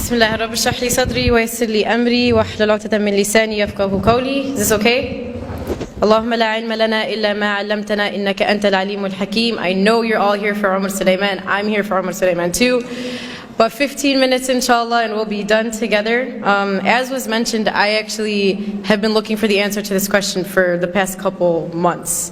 بسم الله رب اشرح لي صدري ويسر لي أمري واحلل عقدة من لساني يفقهوا قولي. Is this okay? اللهم لا علم لنا إلا ما علمتنا إنك أنت العليم الحكيم. I know you're all here for Umar Sulaiman. I'm here for Umar Sulaiman too. But 15 minutes inshallah and we'll be done together. As was mentioned, I actually have been looking for the answer to this question for the past couple months.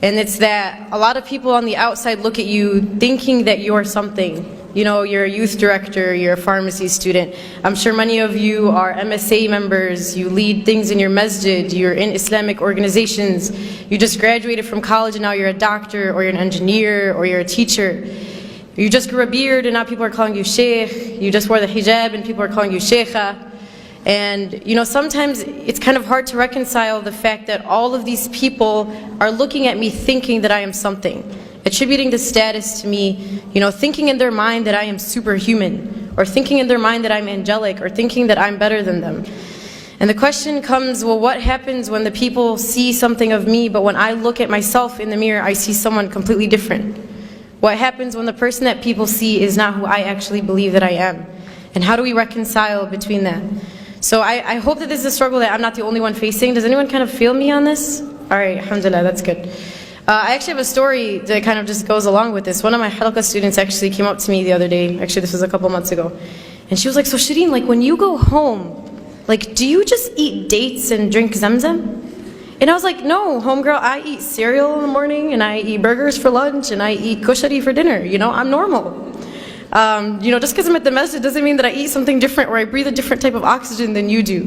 And it's that a lot of people on the outside look at you thinking that you're something. You know, you're a youth director, you're a pharmacy student. I'm sure many of you are MSA members, you lead things in your masjid, you're in Islamic organizations, you just graduated from college and now you're a doctor, or you're an engineer, or you're a teacher. You just grew a beard and now people are calling you sheikh. You just wore the hijab and people are calling you sheikha. And you know, sometimes it's kind of hard to reconcile the fact that all of these people are looking at me thinking that I am something, attributing the status to me, you know, thinking in their mind that I am superhuman, or thinking in their mind that I'm angelic, or thinking that I'm better than them. And the question comes, well, what happens when the people see something of me, but when I look at myself in the mirror, I see someone completely different? What happens when the person that people see is not who I actually believe that I am? And how do we reconcile between that? So I hope that this is a struggle that I'm not the only one facing. Does anyone kind of feel me on this? All right, alhamdulillah, that's good. I actually have a story that kind of just goes along with this. One of my halqa students actually came up to me the other day. Actually, this was a couple months ago. And she was like, so Shireen, like when you go home, like do you just eat dates and drink zamzam? And I was like, no, homegirl, I eat cereal in the morning and I eat burgers for lunch and I eat kushari for dinner. You know, I'm normal. You know, just because I'm at the masjid doesn't mean that I eat something different or I breathe a different type of oxygen than you do.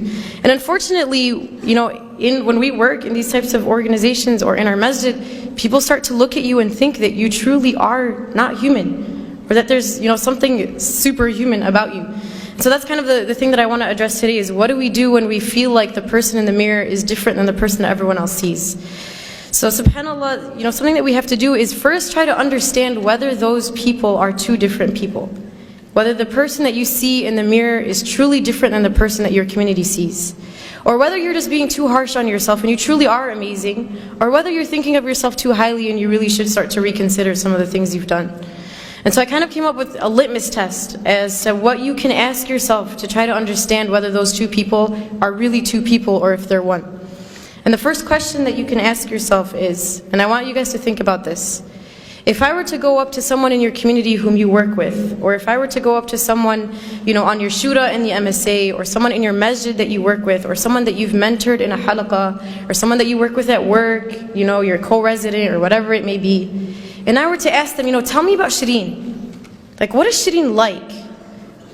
And unfortunately, you know, when we work in these types of organizations or in our masjid, people start to look at you and think that you truly are not human, or that there's, you know, something superhuman about you. So that's kind of the thing that I want to address today is what do we do when we feel like the person in the mirror is different than the person that everyone else sees? So subhanAllah, you know, something that we have to do is first try to understand whether those people are two different people. Whether the person that you see in the mirror is truly different than the person that your community sees. Or whether you're just being too harsh on yourself and you truly are amazing. Or whether you're thinking of yourself too highly and you really should start to reconsider some of the things you've done. And so I kind of came up with a litmus test as to what you can ask yourself to try to understand whether those two people are really two people or if they're one. And the first question that you can ask yourself is, and I want you guys to think about this, if I were to go up to someone in your community whom you work with, or if I were to go up to someone, you know, on your shura in the MSA, or someone in your masjid that you work with, or someone that you've mentored in a halaqah, or someone that you work with at work, you know, your co-resident, or whatever it may be, and I were to ask them, you know, tell me about Shireen. Like, what is Shireen like?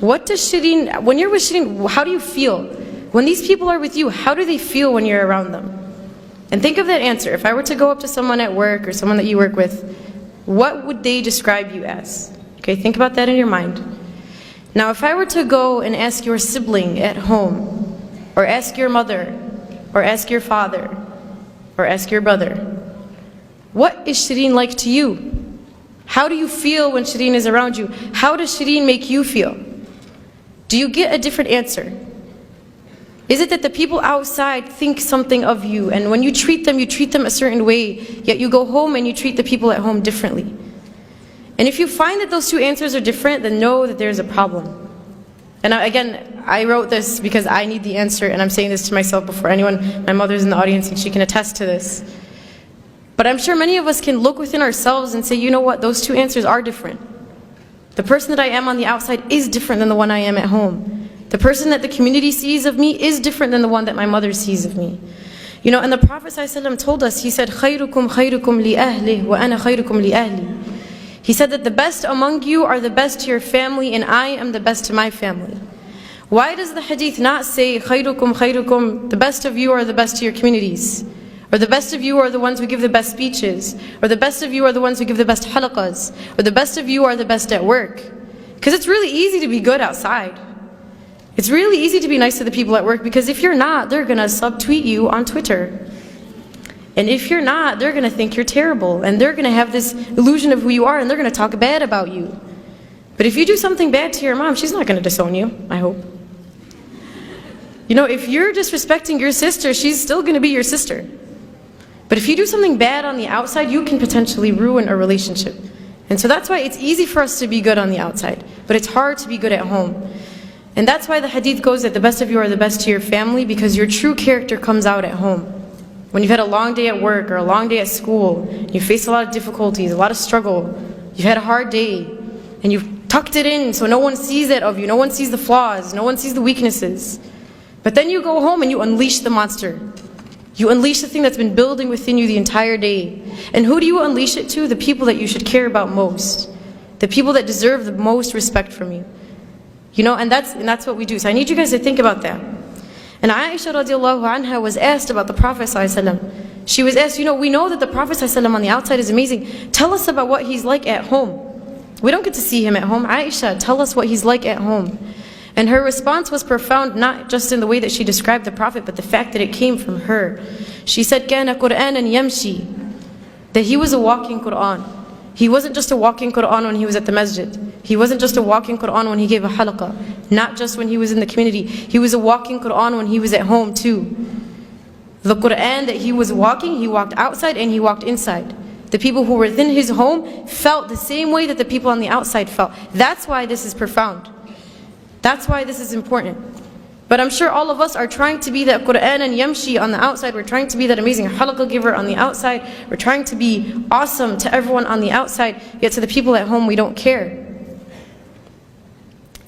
What does Shireen, when you're with Shireen, how do you feel? When these people are with you, how do they feel when you're around them? And think of that answer. If I were to go up to someone at work or someone that you work with, what would they describe you as? Okay, think about that in your mind. Now, if I were to go and ask your sibling at home, or ask your mother, or ask your father, or ask your brother, what is Shireen like to you? How do you feel when Shireen is around you? How does Shireen make you feel? Do you get a different answer? Is it that the people outside think something of you, and when you treat them a certain way, yet you go home and you treat the people at home differently? And if you find that those two answers are different, then know that there's a problem. And again, I wrote this because I need the answer, and I'm saying this to myself before anyone. My mother's in the audience and she can attest to this. But I'm sure many of us can look within ourselves and say, you know what, those two answers are different. The person that I am on the outside is different than the one I am at home. The person that the community sees of me is different than the one that my mother sees of me. You know, and the Prophet ﷺ told us, he said, خَيْرُكُمْ خَيْرُكُمْ لِأَهْلِهِ وَأَنَا خَيْرُكُمْ لِأَهْلِي. He said that the best among you are the best to your family and I am the best to my family. Why does the hadith not say, خَيْرُكُمْ خَيْرُكُمْ, the best of you are the best to your communities? Or the best of you are the ones who give the best speeches? Or the best of you are the ones who give the best halaqas? Or the best of you are the best at work? Because it's really easy to be good outside. It's really easy to be nice to the people at work, because if you're not, they're going to subtweet you on Twitter. And if you're not, they're going to think you're terrible. And they're going to have this illusion of who you are, and they're going to talk bad about you. But if you do something bad to your mom, she's not going to disown you, I hope. You know, if you're disrespecting your sister, she's still going to be your sister. But if you do something bad on the outside, you can potentially ruin a relationship. And so that's why it's easy for us to be good on the outside, but it's hard to be good at home. And that's why the hadith goes that the best of you are the best to your family, because your true character comes out at home. When you've had a long day at work or a long day at school, you face a lot of difficulties, a lot of struggle, you've had a hard day, and you've tucked it in so no one sees it of you, no one sees the flaws, no one sees the weaknesses. But then you go home and you unleash the monster. You unleash the thing that's been building within you the entire day. And who do you unleash it to? The people that you should care about most. The people that deserve the most respect from you. You know, and that's what we do. So I need you guys to think about that. And Aisha radiallahu anha was asked about the Prophet ﷺ. She was asked, you know, we know that the Prophet ﷺ on the outside is amazing. Tell us about what he's like at home. We don't get to see him at home. Aisha, tell us what he's like at home. And her response was profound, not just in the way that she described the Prophet, but the fact that it came from her. She said, كَانَ قُرْآنًا يَمْشِي, that he was a walking Qur'an. He wasn't just a walking Qur'an when he was at the masjid. He wasn't just a walking Qur'an when he gave a halaqah. Not just when he was in the community. He was a walking Qur'an when he was at home too. The Qur'an that he was walking, he walked outside and he walked inside. The people who were within his home felt the same way that the people on the outside felt. That's why this is profound. That's why this is important. But I'm sure all of us are trying to be that Qur'an and Yamshi on the outside. We're trying to be that amazing halaqah giver on the outside. We're trying to be awesome to everyone on the outside. Yet to the people at home, we don't care.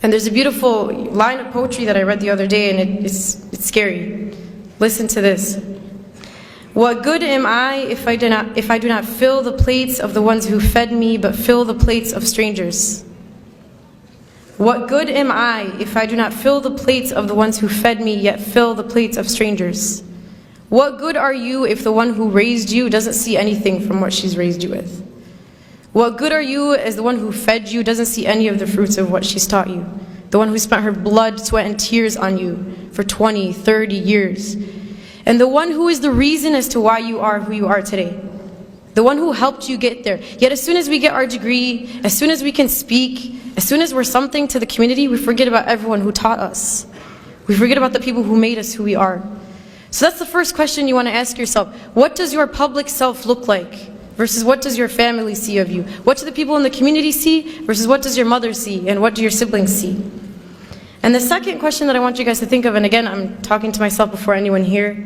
And there's a beautiful line of poetry that I read the other day, and it's scary. Listen to this. What good am I if I do not fill the plates of the ones who fed me, but fill the plates of strangers? What good am I if I do not fill the plates of the ones who fed me, yet fill the plates of strangers? What good are you if the one who raised you doesn't see anything from what she's raised you with? What good are you as the one who fed you doesn't see any of the fruits of what she's taught you? The one who spent her blood, sweat, and tears on you for 20, 30 years. And the one who is the reason as to why you are who you are today. The one who helped you get there. Yet as soon as we get our degree, as soon as we can speak, as soon as we're something to the community, we forget about everyone who taught us. We forget about the people who made us who we are. So that's the first question you want to ask yourself. What does your public self look like? Versus what does your family see of you? What do the people in the community see? Versus what does your mother see? And what do your siblings see? And the second question that I want you guys to think of, and again, I'm talking to myself before anyone here,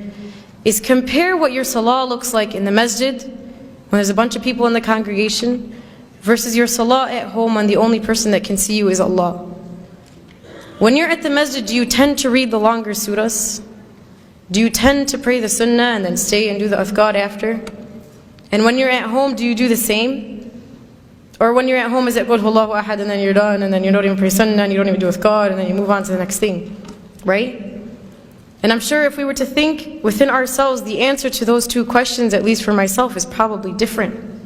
is compare what your salah looks like in the masjid, when there's a bunch of people in the congregation, versus your salah at home when the only person that can see you is Allah. When you're at the masjid, do you tend to read the longer surahs? Do you tend to pray the sunnah and then stay and do the adhkar after? And when you're at home, do you do the same? Or when you're at home, is it Qul Huwallahu Ahad and then you're done, and then you don't even pray sunnah, and you don't even do adhkar, and then you move on to the next thing, right? And I'm sure if we were to think within ourselves, the answer to those two questions, at least for myself, is probably different.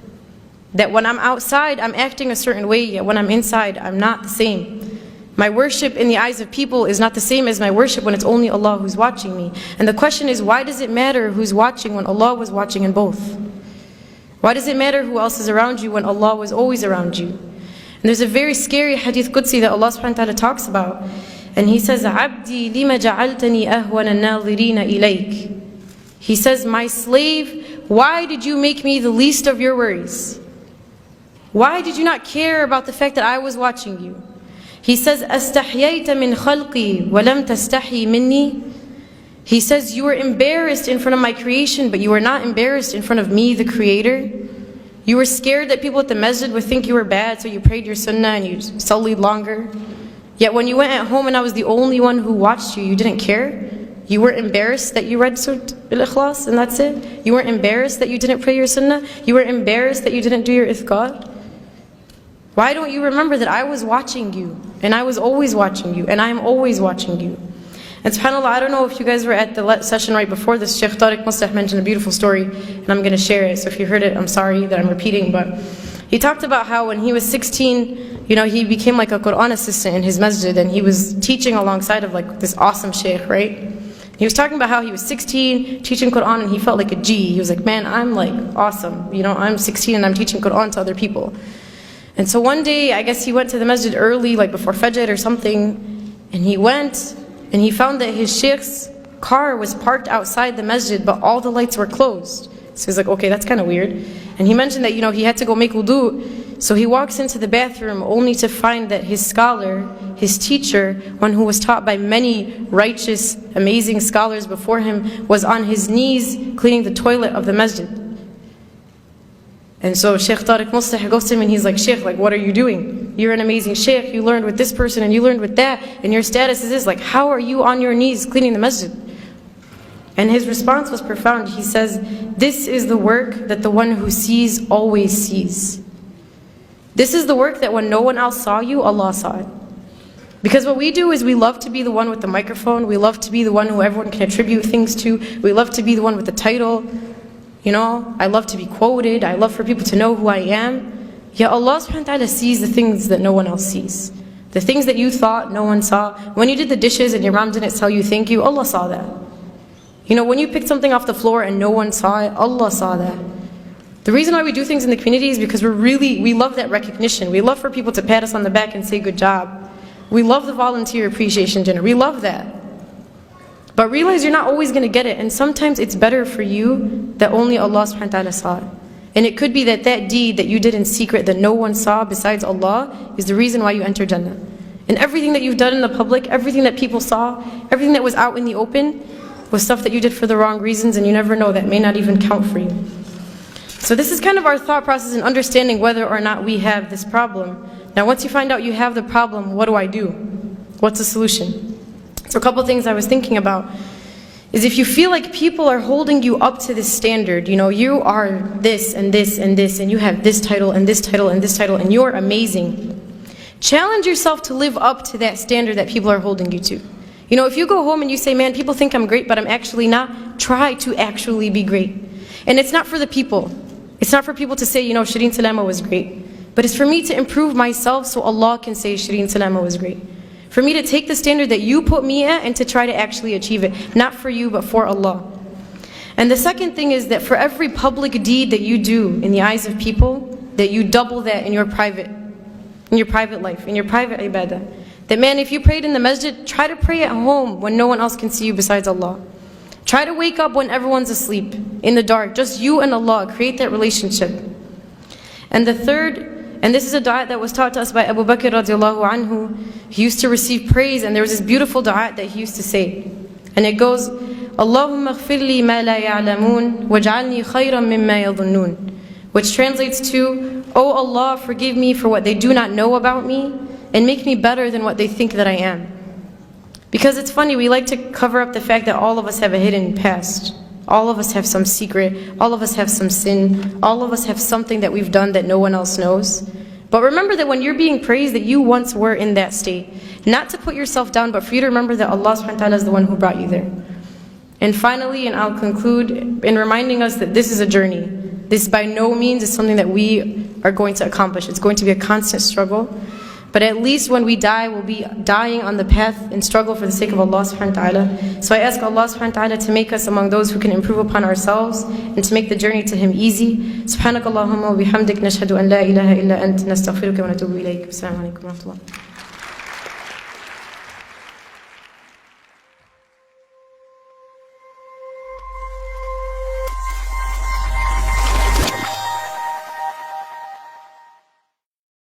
That when I'm outside, I'm acting a certain way, yet when I'm inside, I'm not the same. My worship in the eyes of people is not the same as my worship when it's only Allah who's watching me. And the question is, why does it matter who's watching when Allah was watching in both? Why does it matter who else is around you when Allah was always around you? And there's a very scary hadith Qudsi that Allah subhanahu wa ta'ala talks about. And He says, عَبْدِي لِمَ جَعَلْتَنِي أَهْوَنَ النَّاظِرِينَ إِلَيْكَ. He says, my slave, why did you make me the least of your worries? Why did you not care about the fact that I was watching you? He says, أَسْتَحْيَيْتَ مِنْ خَلْقِي وَلَمْ تَسْتَحْيِ مِنِّي. He says, you were embarrassed in front of my creation, but you were not embarrassed in front of me, the Creator. You were scared that people at the masjid would think you were bad, so you prayed your sunnah and you sullied longer. Yet when you went at home and I was the only one who watched you, you didn't care. You weren't embarrassed that you read Surah Al-Ikhlas and that's it. You weren't embarrassed that you didn't pray your sunnah. You weren't embarrassed that you didn't do your ithqad. Why don't you remember that I was watching you, and I was always watching you, and I am always watching you? And subhanAllah, I don't know if you guys were at the session right before this. Sheikh Tariq Mustah mentioned a beautiful story, and I'm going to share it. So if you heard it, I'm sorry that I'm repeating, but he talked about how when he was 16, you know, he became like a Quran assistant in his masjid, and he was teaching alongside of like this awesome sheikh, right? He was talking about how he was 16, teaching Quran, and he felt like a G. He was like, man, I'm like awesome. You know, I'm 16 and I'm teaching Quran to other people. And so one day, I guess he went to the masjid early, like before Fajr or something, and he went, and he found that his sheikh's car was parked outside the masjid, but all the lights were closed. So he's like, okay, that's kind of weird. And he mentioned that, you know, he had to go make wudu. So he walks into the bathroom only to find that his scholar, his teacher, one who was taught by many righteous, amazing scholars before him, was on his knees cleaning the toilet of the masjid. And so Shaykh Tariq Muslih goes to him and he's like, Shaykh, like, what are you doing? You're an amazing Shaykh, you learned with this person and you learned with that, and your status is this, like, how are you on your knees cleaning the masjid? And his response was profound. He says, this is the work that the one who sees always sees. This is the work that when no one else saw you, Allah saw it. Because what we do is we love to be the one with the microphone, we love to be the one who everyone can attribute things to, we love to be the one with the title. You know, I love to be quoted, I love for people to know who I am. Yet Allah subhanahu wa ta'ala sees the things that no one else sees. The things that you thought no one saw. When you did the dishes and your mom didn't tell you thank you, Allah saw that. You know, when you picked something off the floor and no one saw it, Allah saw that. The reason why we do things in the community is because we love that recognition. We love for people to pat us on the back and say good job. We love the volunteer appreciation dinner. We love that. But realize you're not always going to get it. And sometimes it's better for you that only Allah subhanahu wa ta'ala saw it. And it could be that that deed that you did in secret that no one saw besides Allah is the reason why you enter Jannah. And everything that you've done in the public, everything that people saw, everything that was out in the open, was stuff that you did for the wrong reasons, and you never know, that may not even count for you. So this is kind of our thought process in understanding whether or not we have this problem. Now once you find out you have the problem, what do I do? What's the solution? So a couple things I was thinking about is if you feel like people are holding you up to this standard, you know, you are this and this and this, and you have this title and this title and this title, and you're amazing. Challenge yourself to live up to that standard that people are holding you to. You know, if you go home and you say, man, people think I'm great, but I'm actually not, try to actually be great. And it's not for the people. It's not for people to say, you know, Shireen Salama was great. But it's for me to improve myself so Allah can say Shireen Salama was great. For me to take the standard that you put me at and to try to actually achieve it. Not for you, but for Allah. And the second thing is that for every public deed that you do in the eyes of people, that you double that in your private life, in your private ibadah. That man, if you prayed in the masjid, try to pray at home when no one else can see you besides Allah. Try to wake up when everyone's asleep, in the dark, just you and Allah. Create that relationship. And the third, and this is a dua that was taught to us by Abu Bakr radiallahu anhu. He used to receive praise, and there was this beautiful dua that he used to say. And it goes, Allahumma ghfir li ma la ya'lamun, waj'alni khayran mimma yadhunnun. Which translates to, Oh Allah, forgive me for what they do not know about me, and make me better than what they think that I am. Because it's funny, we like to cover up the fact that all of us have a hidden past. All of us have some secret, all of us have some sin, all of us have something that we've done that no one else knows. But remember that when you're being praised, that you once were in that state. Not to put yourself down, but for you to remember that Allah subhanahu wa ta'ala is the one who brought you there. And finally, and I'll conclude in reminding us that this is a journey. This by no means is something that we are going to accomplish. It's going to be a constant struggle. But at least when we die, we'll be dying on the path and struggle for the sake of Allah subhanahu wa ta'ala. So I ask Allah subhanahu wa ta'ala to make us among those who can improve upon ourselves and to make the journey to Him easy. Subhanakallahumma wa bihamdik nashhadu an la ilaha illa ant nastaghfiruka wa natubu ilayk. Assalamu alaikum wa rahmatullah.